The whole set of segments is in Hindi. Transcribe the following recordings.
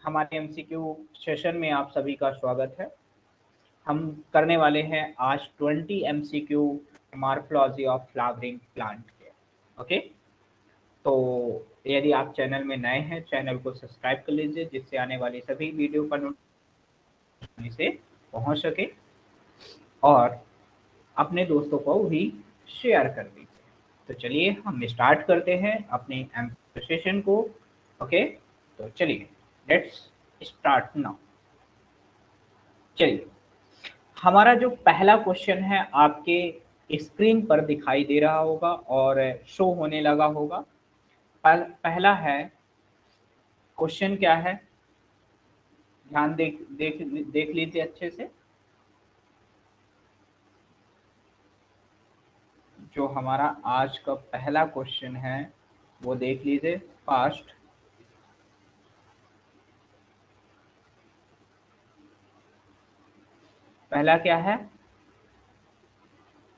हमारे एमसीक्यू सेशन में आप सभी का स्वागत है। हम करने वाले हैं आज 20 MCQ morphology of flowering plant के। ओके, तो यदि आप चैनल में नए हैं, चैनल को सब्सक्राइब कर लीजिए जिससे आने वाली सभी वीडियो का नोटिफिकेशन से पहुंच सके और अपने दोस्तों को भी शेयर कर दीजिए। तो चलिए हम स्टार्ट करते हैं अपने एमसीक्यू सेशन को। ओके, तो चलिए लेट्स स्टार्ट नाउ। चलिए, हमारा जो पहला क्वेश्चन है आपके स्क्रीन पर दिखाई दे रहा होगा और शो होने लगा होगा। पहला है, क्वेश्चन क्या है, ध्यान देख देख देख लीजिए अच्छे से। जो हमारा आज का पहला क्वेश्चन है वो देख लीजिए फास्ट। पहला क्या है,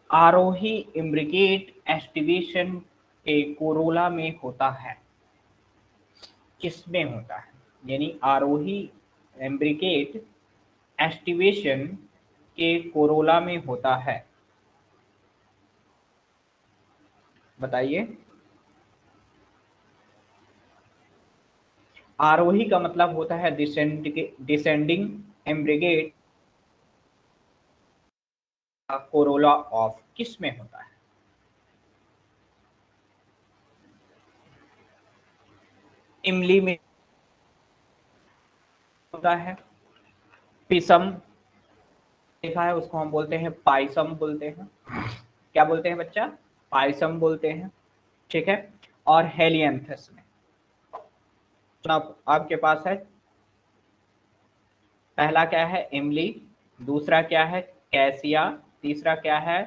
आरोही इम्ब्रिकेट एस्टिवेशन के कोरोला में होता है। किसमें होता है? यानी आरोही इम्ब्रिकेट एस्टिवेशन के कोरोला में होता है। बताइए। आरोही का मतलब होता है डिसेंडिंग एम्ब्रिकेट, कोरोला ऑफ किस में होता है? इमली में होता है। पिसम देखा है, उसको हम बोलते हैं पाइसम बोलते हैं। क्या बोलते हैं बच्चा? पाइसम बोलते हैं। ठीक है। और हेलियंथस में आपके पास है, पहला क्या है इमली, दूसरा क्या है कैसिया, तीसरा क्या है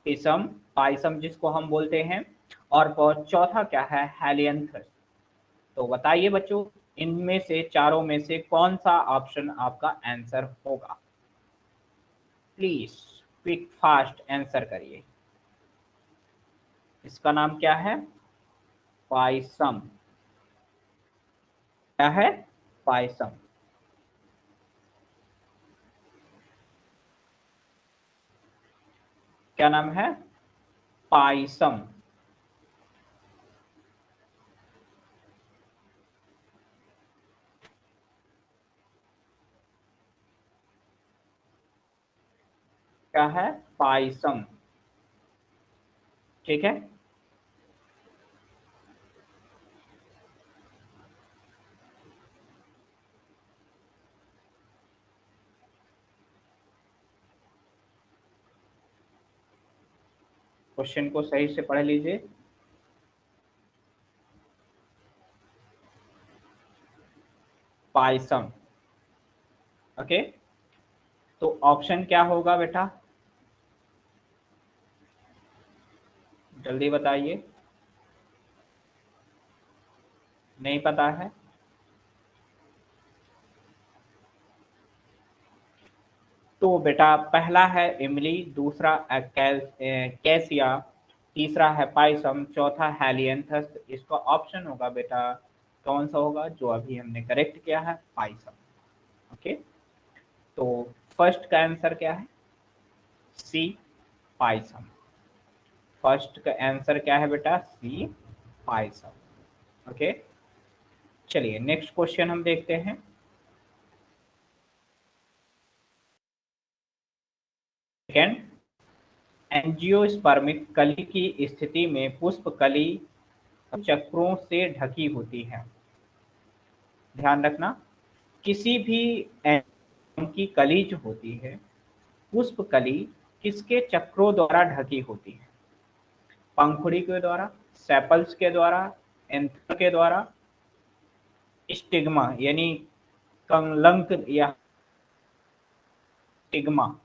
पिसम पाइसम जिसको हम बोलते हैं, और चौथा क्या है हेलियंथस। तो बताइए बच्चों, इनमें से चारों में से कौन सा ऑप्शन आपका आंसर होगा? प्लीज क्विक फास्ट आंसर करिए। इसका नाम क्या है? पाइसम। क्या है? पाइसम। क्या नाम है? पाइसम। क्या है? पाइसम। ठीक है। क्वेश्चन को सही से पढ़ लीजिए। पाइसम। ओके, तो ऑप्शन क्या होगा बेटा? जल्दी बताइए। नहीं पता है? तो बेटा पहला है इमली, दूसरा कैसिया, तीसरा है पाइसम, चौथा हेलियंथस। इसका ऑप्शन होगा बेटा, कौन सा होगा? जो अभी हमने करेक्ट किया है, पाइसम। ओके, तो फर्स्ट का आंसर क्या है? सी, पाइसम। फर्स्ट का आंसर क्या है बेटा? सी, पाइसम। ओके, चलिए नेक्स्ट क्वेश्चन हम देखते हैं। सेकेंड, एंजियोस्पर्मिक कली की स्थिति में पुष्प कली चक्रों से ढकी होती है। ध्यान रखना, किसी भी एंजियो की कली जो होती है, पुष्प कली किसके चक्रों द्वारा ढकी होती है? पंखुड़ी के द्वारा, सेपल्स के द्वारा, एंथर के द्वारा, स्टिग्मा यानी कंलंक या स्टिग्मा।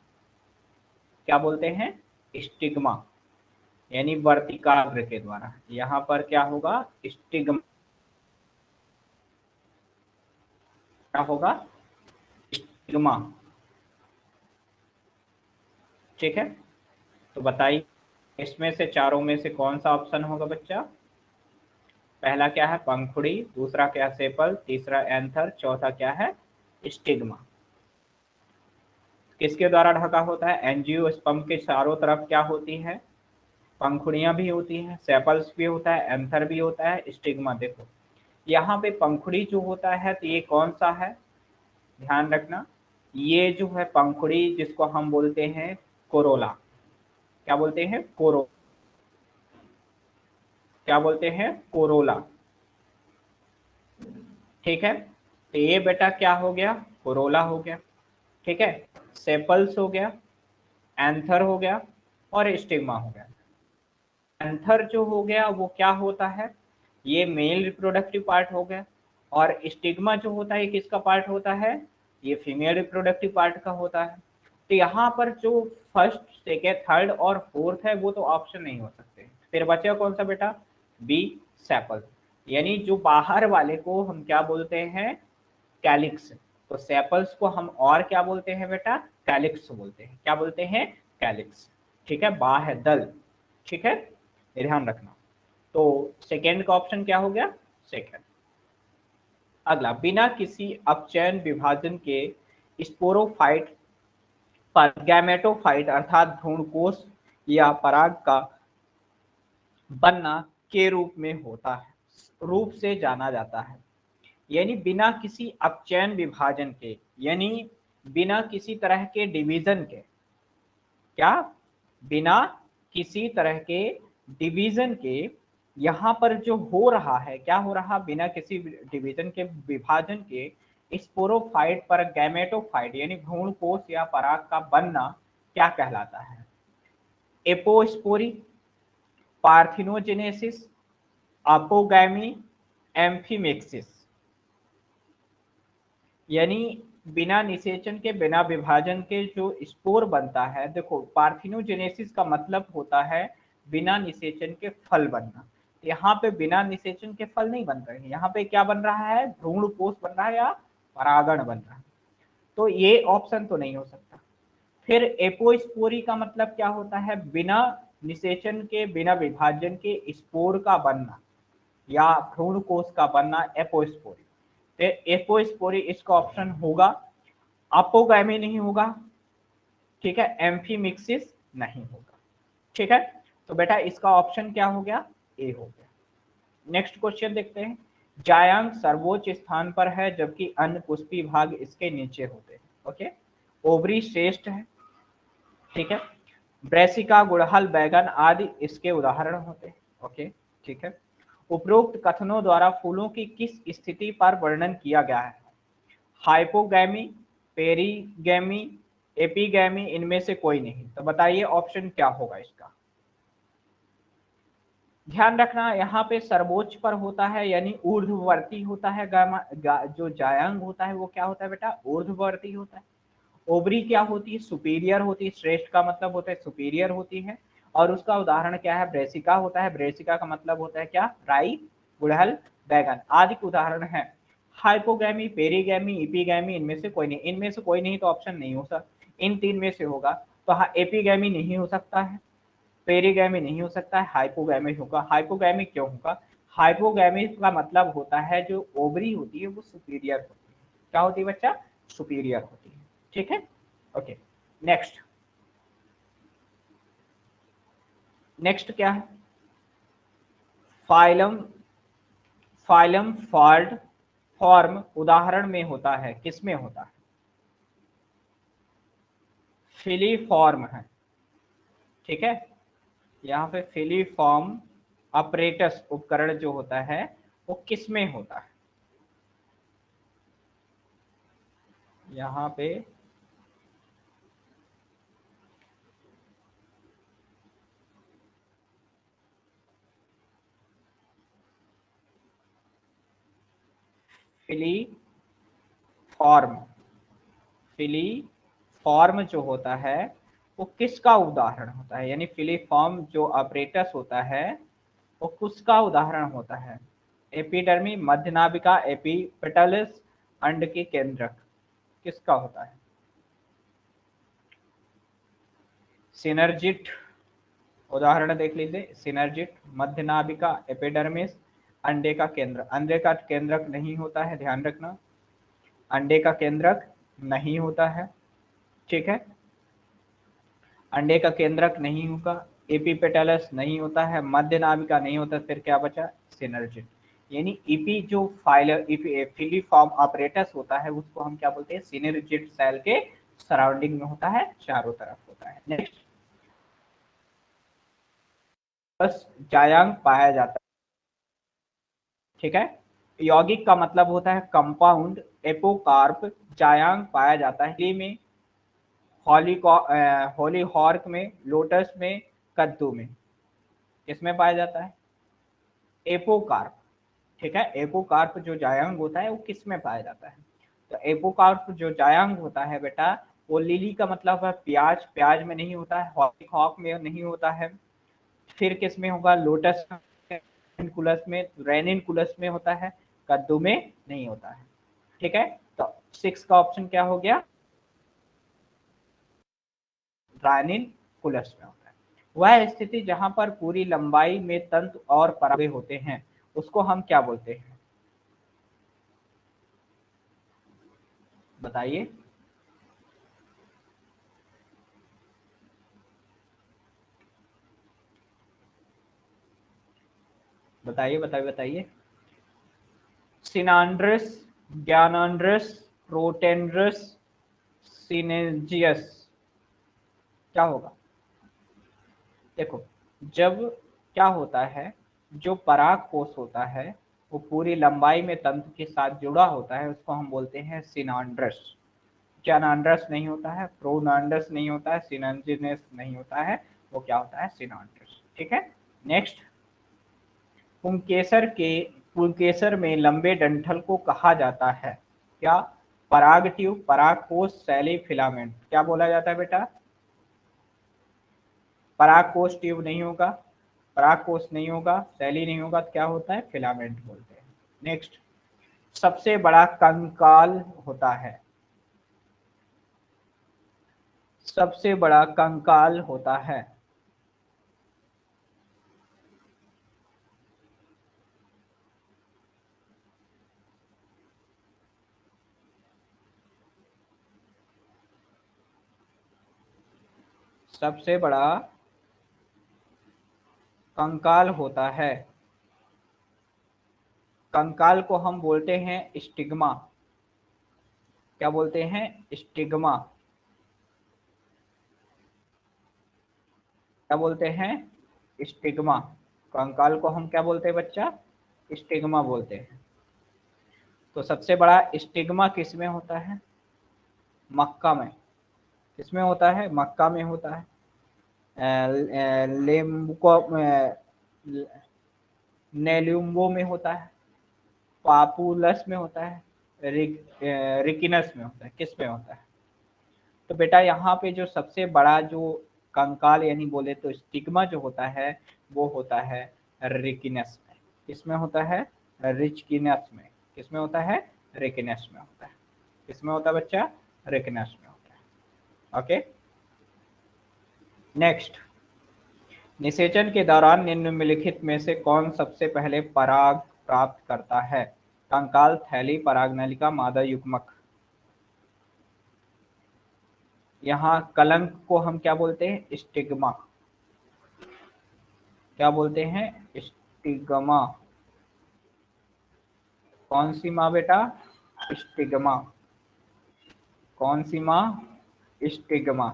क्या बोलते हैं? स्टिग्मा यानी वर्तिकाग्र के द्वारा। यहाँ पर क्या होगा? स्टिग्मा। क्या होगा? स्टिग्मा। ठीक है, तो बताइए इसमें से चारों में से कौन सा ऑप्शन होगा बच्चा? पहला क्या है पंखुड़ी, दूसरा क्या सेपल, तीसरा एंथर, चौथा क्या है स्टिग्मा। किसके द्वारा ढका होता है? एंजियोस्पर्म के चारों तरफ क्या होती है? पंखुड़ियां भी होती हैं, सेपल्स भी होता है, एंथर भी होता है, स्टिग्मा। देखो यहाँ पे पंखुड़ी जो होता है तो ये कौन सा है, ध्यान रखना, ये जो है पंखुड़ी जिसको हम बोलते हैं कोरोला। क्या बोलते हैं? क्या बोलते हैं? कोरोला। ठीक है, तो ये बेटा क्या हो गया? कोरोला हो गया। ठीक है, सेपल्स हो गया, एंथर हो गया और स्टिग्मा हो गया। एंथर जो हो गया वो क्या होता है? ये मेल रिप्रोडक्टिव पार्ट हो गया। और स्टिग्मा जो होता है किसका पार्ट होता है? ये फीमेल रिप्रोडक्टिव पार्ट का होता है। तो यहाँ पर जो फर्स्ट, सेकेंड, थर्ड और फोर्थ है वो तो ऑप्शन नहीं हो सकते। फिर बचा कौन सा बेटा? B, sepal. यानी जो बाहर वाले को हम क्या बोलते हैं? कैलिक्स। तो सेपल्स को हम और क्या बोलते हैं बेटा? कैलिक्स बोलते हैं। क्या बोलते हैं? कैलिक्स। ठीक है, बाह्य दल। ठीक है, ये ध्यान रखना। तो सेकेंड का ऑप्शन क्या हो गया? सेकेंड। अगला, बिना किसी अपचयन विभाजन के स्पोरोफाइट पर गैमेटोफाइट अर्थात भ्रूणकोश या पराग का बनना के रूप में होता है, रूप से जाना जाता है। यानी बिना किसी अपचयन विभाजन के, यानी बिना किसी तरह के डिवीजन के, क्या? बिना किसी तरह के डिवीजन के यहाँ पर जो हो रहा है, क्या हो रहा? बिना किसी डिवीजन के, विभाजन के स्पोरोफाइट पर गैमेटोफाइट यानी भ्रूणकोश या पराग का बनना क्या कहलाता है? Apospory, parthenogenesis, apogamy, amphimixis. यानी बिना निषेचन के, बिना विभाजन के जो स्पोर बनता है, देखो पार्थिनोजेनेसिस का मतलब होता है बिना निषेचन के फल बनना। यहाँ पे बिना निषेचन के फल नहीं बन रहे हैं, यहाँ पे क्या बन रहा है? भ्रूणकोश बन रहा है या परागण बन रहा है। तो ये ऑप्शन तो नहीं हो सकता। फिर एपोस्पोरी का मतलब क्या होता है? बिना निषेचन के, बिना विभाजन के स्पोर का बनना या भ्रूणकोश का बनना, एपोस्पोरी। तो एपोस्पोरी इसका ऑप्शन होगा। अपोगैमी नहीं होगा। ठीक है, एम्फीमिक्सिस नहीं होगा। ठीक है, तो बेटा इसका ऑप्शन क्या हो गया? ए हो गया। नेक्स्ट क्वेश्चन देखते हैं। जायांग सर्वोच्च स्थान पर है जबकि अन्य पुष्पी भाग इसके नीचे होते हैं। ओके, ओवरी श्रेष्ठ है। ठीक है, ब्रेसिका, गुड़हल, बैगन आदि इसके उदाहरण होते हैं। ओके, ठीक है। उपरोक्त कथनों द्वारा फूलों की किस स्थिति पर वर्णन किया गया है? हाइपोगैमी, पेरीगैमी, एपीगैमी, इनमें से कोई नहीं। तो बताइए ऑप्शन क्या होगा इसका? ध्यान रखना, यहाँ पे सर्वोच्च पर होता है यानी ऊर्ध्ववर्ती होता है। जो जायांग होता है वो क्या होता है बेटा? ऊर्ध्ववर्ती होता है। ओवरी क्या होती है? सुपीरियर होती है। श्रेष्ठ का मतलब होता है सुपीरियर होती है। और उसका उदाहरण क्या है? ब्रेसिका होता है। ब्रेसिका का मतलब होता है क्या? राई, गुड़हल, बैगन आदि के उदाहरण है। हाइपोगैमी, पेरीगैमी, इपीगैमी, इनमें से कोई नहीं। इनमें से कोई नहीं तो ऑप्शन नहीं हो सकता, इन तीन में से होगा। तो हाँ, एपीगैमी नहीं हो सकता है, पेरीगैमी नहीं हो सकता है, हाइपोगैमी होगा। हाइपोगैमी क्यों होगा? हाइपोगैमी का मतलब होता है जो ओवरी होती है वो सुपीरियर होती है। क्या होती है बच्चा? सुपीरियर होती है। ठीक है, ओके। नेक्स्ट, नेक्स्ट क्या है? फाइलम, फाइलम फॉर्ड फॉर्म उदाहरण में होता है, किसमें होता है? फिलीफॉर्म है। ठीक है, यहाँ पे फिलीफॉर्म ऑपरेटस उपकरण जो होता है वो किसमें होता है? यहाँ पे फिलीफॉर्म, फिलीफॉर्म जो होता है वो किसका उदाहरण होता है? यानी फिलीफॉर्म जो ऑपरेटस होता है वो किसका उदाहरण होता है? एपिडर्मी, मध्यनाभिका, एपिपेटलस, अंड के केंद्रक, किसका होता है? सिनर्जिट, उदाहरण देख लीजिए। सिनर्जिट, मध्यनाभिका, एपिडर्मिस, अंडे का केंद्रक, अंडे का केंद्रक नहीं होता है, ध्यान रखना, अंडे का केंद्रक नहीं होता है, ठीक है, अंडे का केंद्रक नहीं होगा, एपिपेटलस नहीं होता है, मध्य नाभिका नहीं होता, फिर क्या बचा, सिनर्जिड। यानी ईपी जो फाइलर फिलीफॉर्म ऑपरेटस होता है उसको हम क्या बोलते हैं, सिनर्जिड सेल के सराउंडिंग में होता है, चारों तरफ होता है। नेक्स्ट, बस जायांग पाया जाता है, ठीक है, यौगिक का मतलब होता है कंपाउंड, एपोकार्प, जायांग पाया जाता है हिली में, हॉलीहॉर्क में, लोटस में, कद्दू में, किसमें पाया जाता है, एपोकार्प, ठीक है, एपोकार्प जो जायांग होता है वो किस में पाया जाता है, तो एपोकार्प जो जायांग होता है बेटा, वो लिली का मतलब है प्याज, प्याज में नहीं होता है, हॉक में नहीं होता है, फिर किस में होगा, लोटस कुलस में, रेनिनकुलस में होता है, कद्दू में नहीं होता है, ठीक है। तो 6 का ऑप्शन क्या हो गया, रेनिनकुलस में होता है। वह स्थिति जहां पर पूरी लंबाई में तंतु और परागे होते हैं उसको हम क्या बोलते हैं, बताइए, बताइए बताइए बताइए, सिनांड्रस, ज्ञानांड्रस, प्रोटेंड्रस, सिनेजियस, क्या होगा, देखो, जब क्या होता है, जो पराग कोष होता है वो पूरी लंबाई में तंतु के साथ जुड़ा होता है, उसको हम बोलते हैं सिनांड्रस, ज्ञानांड्रस नहीं होता है, प्रोनांड्रस नहीं होता है, सिनेजियस नहीं होता है, वो क्या होता है, सिनांड्रस, ठीक है। नेक्स्ट, पुंकेसर के, पुंकेसर में लंबे डंठल को कहा जाता है क्या, पराग ट्यूब, पराग कोष, सैली, फिलामेंट, क्या बोला जाता है बेटा, पराग कोष ट्यूब नहीं होगा, पराग कोष नहीं होगा, सैली नहीं होगा, तो क्या होता है, फिलामेंट बोलते हैं। नेक्स्ट, सबसे बड़ा कंकाल होता है, सबसे बड़ा कंकाल होता है, सबसे बड़ा कंकाल होता है, कंकाल को हम बोलते हैं स्टिग्मा, क्या बोलते हैं, स्टिग्मा, क्या बोलते हैं, स्टिग्मा, कंकाल को हम क्या बोलते हैं बच्चा, स्टिग्मा बोलते हैं। तो सबसे बड़ा स्टिग्मा किस में होता है, मक्का में, किसमें होता है, मक्का में होता है, लेम्बुको, नेल्यूम्बो में होता है, पापुलस में होता है, रिकिनस में होता है, किस में होता है, तो बेटा यहाँ पे जो सबसे बड़ा जो कंकाल यानी बोले तो स्टिग्मा जो होता है वो होता है रिकिनस में, किसमें होता है, रिचकिनस में, किसमें होता है, रिकिनस में होता है, किसमें होता है बच्चा, रिकिनस में होता है, ओके। नेक्स्ट, निषेचन के दौरान निम्नलिखित में से कौन सबसे पहले पराग प्राप्त करता है, कंकाल, थैली, परागनलिका, मादा युग्मक, यहाँ कलंक को हम क्या बोलते हैं, स्टिग्मा, क्या बोलते हैं, स्टिग्मा, कौन सी माँ बेटा, स्टिग्मा, कौन सी माँ, स्टिग्मा।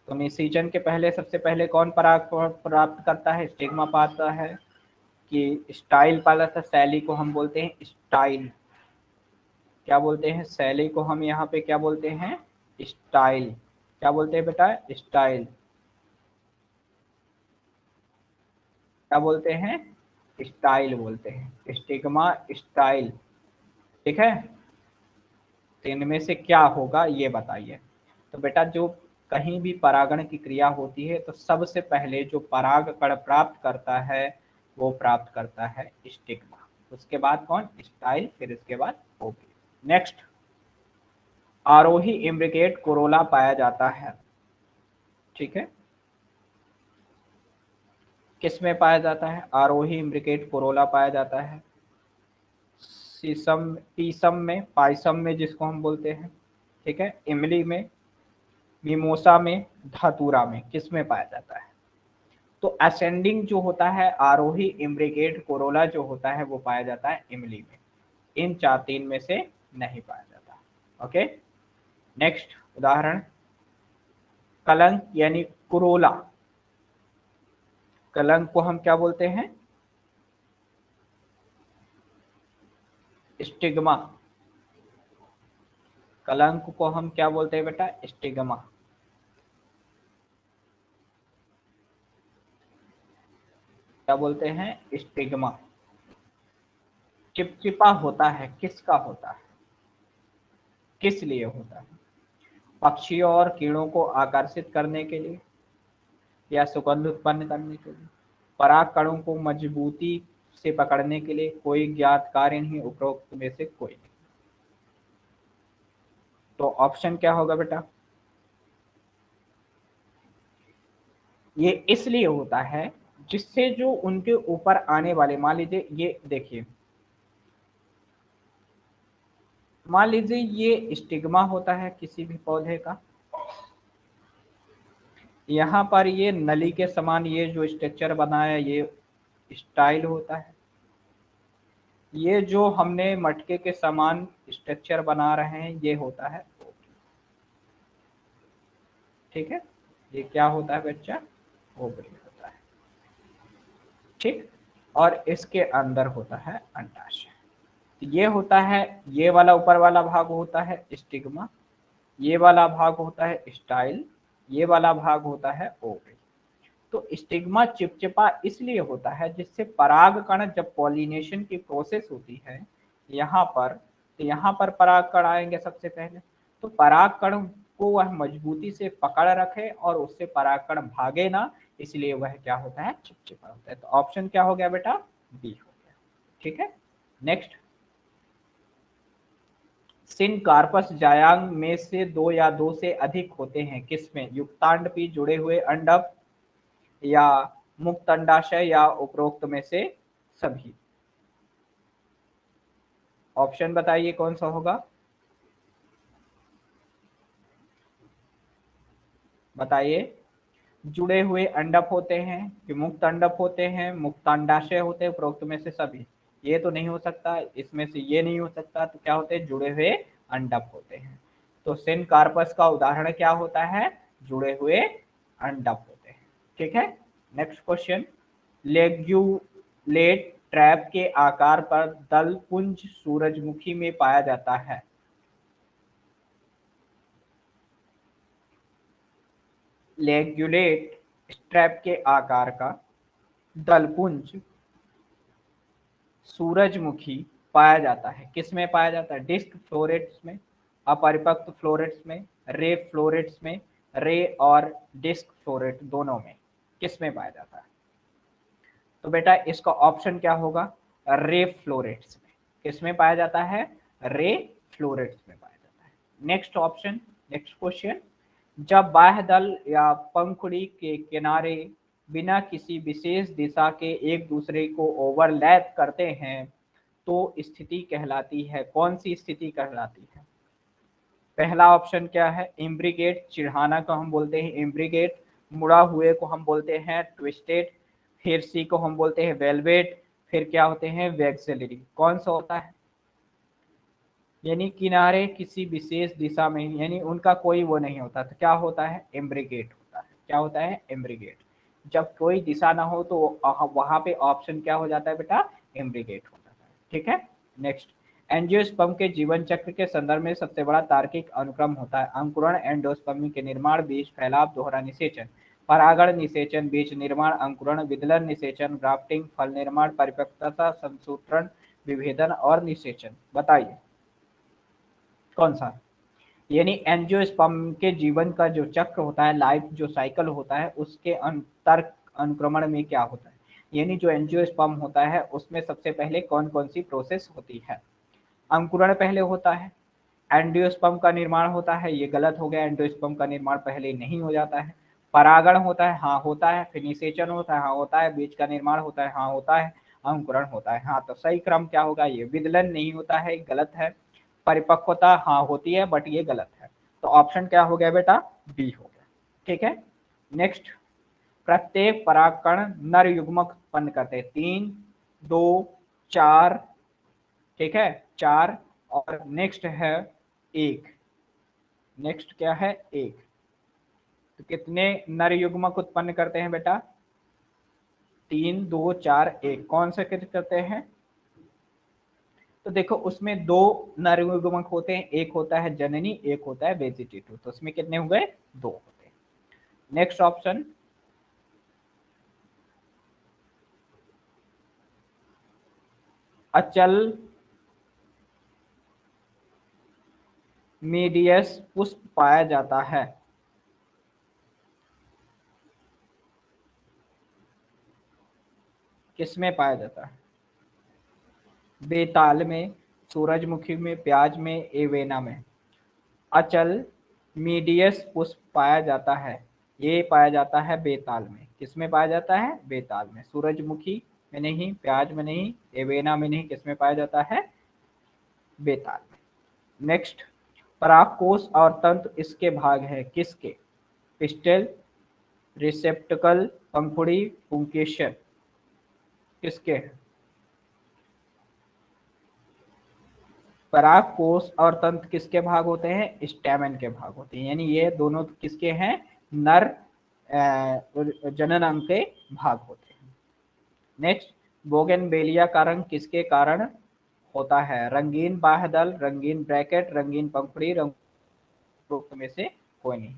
तो निषेचन के पहले सबसे पहले कौन पराग प्राप्त करता है, स्टिग्मा पाता है, कि स्टाइल पाला था, शैली को हम बोलते हैं स्टाइल, क्या बोलते हैं, शैली को हम यहाँ पे क्या बोलते हैं, स्टाइल, क्या बोलते हैं बेटा, स्टाइल, क्या बोलते हैं, स्टाइल बोलते हैं, स्टिग्मा, स्टाइल, ठीक है। तो इनमें से क्या होगा ये बताइए, तो बेटा जो कहीं भी परागण की क्रिया होती है तो सबसे पहले जो पराग कण प्राप्त करता है वो प्राप्त करता है स्टिग्मा, उसके बाद कौन, स्टाइल, फिर इसके बाद ओपी। नेक्स्ट, आरोही इम्ब्रिकेट कोरोला पाया जाता है, ठीक है, किस में पाया जाता है? आरोही इम्ब्रिकेट कोरोला पाया जाता है, सीसम पीसम में, पायसम में जिसको हम बोलते हैं, ठीक है, इमली में, मिमोसा में, धतूरा में, किस में पाया जाता है? तो असेंडिंग जो होता है आरोही इम्ब्रिकेट कोरोला जो होता है वो पाया जाता है इमली में, इन 4-3 में से नहीं पाया जाता। ओके, नेक्स्ट उदाहरण, कलंक यानी कुरोला, कलंक को हम क्या बोलते हैं? स्टिग्मा। कलंक को हम क्या बोलते हैं बेटा? स्टिग्मा। क्या बोलते हैं? स्टिग्मा। चिपचिपा होता है, किसका होता है, किस लिए होता है? पक्षियों और कीड़ों को आकर्षित करने के लिए या सुगंध उत्पन्न करने के लिए, पराग कणों को मजबूती से पकड़ने के लिए, कोई ज्ञात कार्य नहीं, उपरोक्त में से कोई नहीं। तो ऑप्शन क्या होगा बेटा? ये इसलिए होता है जिससे जो उनके ऊपर आने वाले, मान लीजिए ये देखिए, मान लीजिए ये स्टिग्मा होता है किसी भी पौधे का, यहाँ पर ये नली के समान ये जो स्ट्रक्चर बना है ये स्टाइल होता है, ये जो हमने मटके के समान स्ट्रक्चर बना रहे हैं ये होता है, ठीक है, ये क्या होता है बच्चा? ओवरी होता है, ठीक, और इसके अंदर होता है अंडाशय। ये होता है, ये वाला ऊपर वाला भाग होता है स्टिग्मा, ये वाला भाग होता है स्टाइल, ये वाला भाग होता है ओवरी। तो स्टिग्मा चिपचिपा इसलिए होता है जिससे पराग कण जब पॉलिनेशन की प्रोसेस होती है यहाँ पर, तो यहाँ पर पराग कण आएंगे सबसे पहले, तो पराग कण को वह मजबूती से पकड़ रखे और उससे पराग कण भागे ना, इसलिए वह क्या होता है? चिपचिपा होता है। तो ऑप्शन क्या हो गया बेटा? बी हो गया, ठीक है। नेक्स्ट, सिनकार्पस जायांग में से 2 या 2 से अधिक होते हैं किसमें? युक्तांडपी, जुड़े हुए अंडक, या मुक्त अंडाशय, या उपरोक्त में से सभी। ऑप्शन बताइए कौन सा होगा? बताइए, जुड़े हुए अंडक होते हैं कि मुक्त अंडक होते हैं, मुक्त अंडाशय होते हैं, उपरोक्त में से सभी? ये तो नहीं हो सकता, इसमें से ये नहीं हो सकता, तो क्या होते हैं? जुड़े हुए अंडक होते हैं। तो सिनकार्पस का उदाहरण क्या होता है? जुड़े हुए अंडक होते हैं, ठीक है। नेक्स्ट क्वेश्चन, लेग्यूलेट ट्रैप के आकार पर दल पुंज सूरजमुखी में पाया जाता है। लेग्यूलेट स्ट्रैप के आकार का दलपुंज सूरजमुखी पाया जाता है, किस में पाया जाता है? डिस्क फ्लोरेट्स में, अपरिपक्व फ्लोरेट्स में, रे फ्लोरेट्स में, रे और डिस्क फ्लोरेट दोनों में, किस में पाया जाता है? तो बेटा इसका ऑप्शन क्या होगा? रे फ्लोरेट्स में। किस में पाया जाता है? रे फ्लोरेट्स में पाया जाता है। नेक्स्ट ऑप्शन, नेक्स्ट क्वेश्चन, जब बाह्य दल या पंखुड़ी के किनारे बिना किसी विशेष दिशा के एक दूसरे को ओवरलैप करते हैं तो स्थिति कहलाती है, कौन सी स्थिति कहलाती है? पहला ऑप्शन क्या है? इम्ब्रिगेट, चिढ़ाना को हम बोलते हैं इम्ब्रिगेट, मुड़ा हुए को हम बोलते हैं ट्विस्टेड, फिर सी को हम बोलते हैं वेलवेट, फिर क्या होते हैं? वैक्सिलरी। कौन सा होता है? यानी किनारे किसी विशेष दिशा में, यानी उनका कोई वो नहीं होता, तो क्या होता है? एम्ब्रिगेट होता है। क्या होता है? एम्ब्रिगेट। जब कोई दिशा ना हो तो वहां पे ऑप्शन क्या हो जाता है बेटा? एम्ब्रिगेट हो जाता है, ठीक है। नेक्स्ट, एंजियोस्पर्म के जीवन चक्र के संदर्भ में सबसे बड़ा तार्किक अनुक्रम होता है। अंकुरण, एंडोस्पर्म के निर्माण, बीज फैलाव, दोहरा निषेचन, परागण निषेचन, बीज निर्माण, अंकुरण, विदलन निषेचन, ग्राफ्टिंग, फल निर्माण, परिपक्वता, संसूत्रण, विभेदन और निषेचन। बताइए कौन सा? यानी एंजियोस्पर्म के जीवन का जो चक्र होता है, लाइफ जो साइकिल होता है, उसके अंतर अनुक्रमण में क्या होता है, यानी जो एंजियोस्पर्म होता है उसमें सबसे पहले कौन कौन सी प्रोसेस होती है? अंकुरण पहले होता है, एंजियोस्पर्म का निर्माण होता है, ये गलत हो गया, एंजियोस्पर्म का निर्माण पहले नहीं हो जाता है। परागण होता है, हाँ होता है। फिर निषेचन होता है, हाँ होता है। बीज का निर्माण होता है, हाँ होता है। अंकुरण होता है, हाँ। तो सही क्रम क्या होगा? ये विदलन नहीं होता है, गलत है। परिपक्वता हाँ होती है, बट ये गलत है। तो ऑप्शन क्या हो गया बेटा? बी हो गया। ठीक है। नेक्स्ट, प्रत्येक परागकण नर युग्मक उत्पन्न करते हैं। 3, 2, 4, ठीक है, 4। और नेक्स्ट है 1। नेक्स्ट क्या है? 1। तो कितने नर युग्मक उत्पन्न करते हैं बेटा? 3, 2, 4, 1। कौन से करते हैं? तो देखो उसमें 2 नर युग्मक होते हैं, एक होता है जननी, एक होता है वेजिटेटिव। तो उसमें कितने हो गए? 2 होते हैं। नेक्स्ट ऑप्शन, अचल मीडियस पुष्प पाया जाता है। किसमें पाया जाता है? बेताल में, सूरजमुखी में, प्याज में, एवेना में। अचल मीडियस पुष्प पाया जाता है, ये पाया जाता है बेताल में। किसमें पाया जाता है? बेताल में। सूरजमुखी में नहीं, प्याज में नहीं, एवेना में नहीं, किसमें पाया जाता है? बेताल में। नेक्स्ट, परागकोश और तंत्र इसके भाग है, किसके? पिस्टल, रिसेप्टकल, पंखुड़ी, पुंकेसर, किसके हैं? परागकोश और तंत्र किसके भाग होते हैं? स्टैमेन के भाग होते हैं। यानी ये दोनों किसके हैं? नर जनन अंग के भाग होते हैं। नेक्स्ट, बोगनवेलिया का रंग किसके कारण होता है? रंगीन बाह्यदल, रंगीन ब्रैकेट, रंगीन पंखुड़ी, उपरोक्त में से कोई नहीं।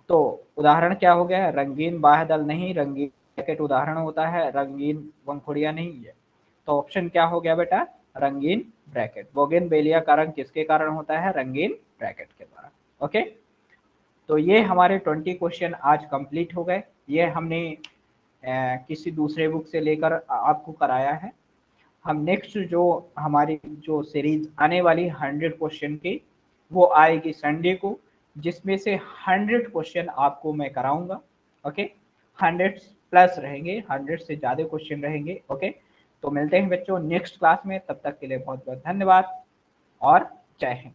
तो उदाहरण क्या हो गया? रंगीन बाह्यदल नहीं, रंगीन ब्रैकेट उदाहरण होता है, रंगीन पंखुड़ियां नहीं है। तो ऑप्शन क्या हो गया बेटा? रंगीन ब्रैकेट। बोगनवेलिया का रंग किसके कारण होता है? रंगीन ब्रैकेट के द्वारा। ओके। तो ये हमारे 20 क्वेश्चन आज कंप्लीट हो गए। ये हमने किसी दूसरे बुक से लेकर आपको कराया है। हम नेक्स्ट जो हमारी जो सीरीज आने वाली 100 क्वेश्चन की, वो आएगी संडे को, जिसमें से 100 क्वेश्चन आपको मैं कराऊंगा। ओके। 100 प्लस रहेंगे, 100 से ज़्यादा क्वेश्चन रहेंगे। ओके। तो मिलते हैं बच्चों नेक्स्ट क्लास में, तब तक के लिए बहुत बहुत धन्यवाद और जय हिंद।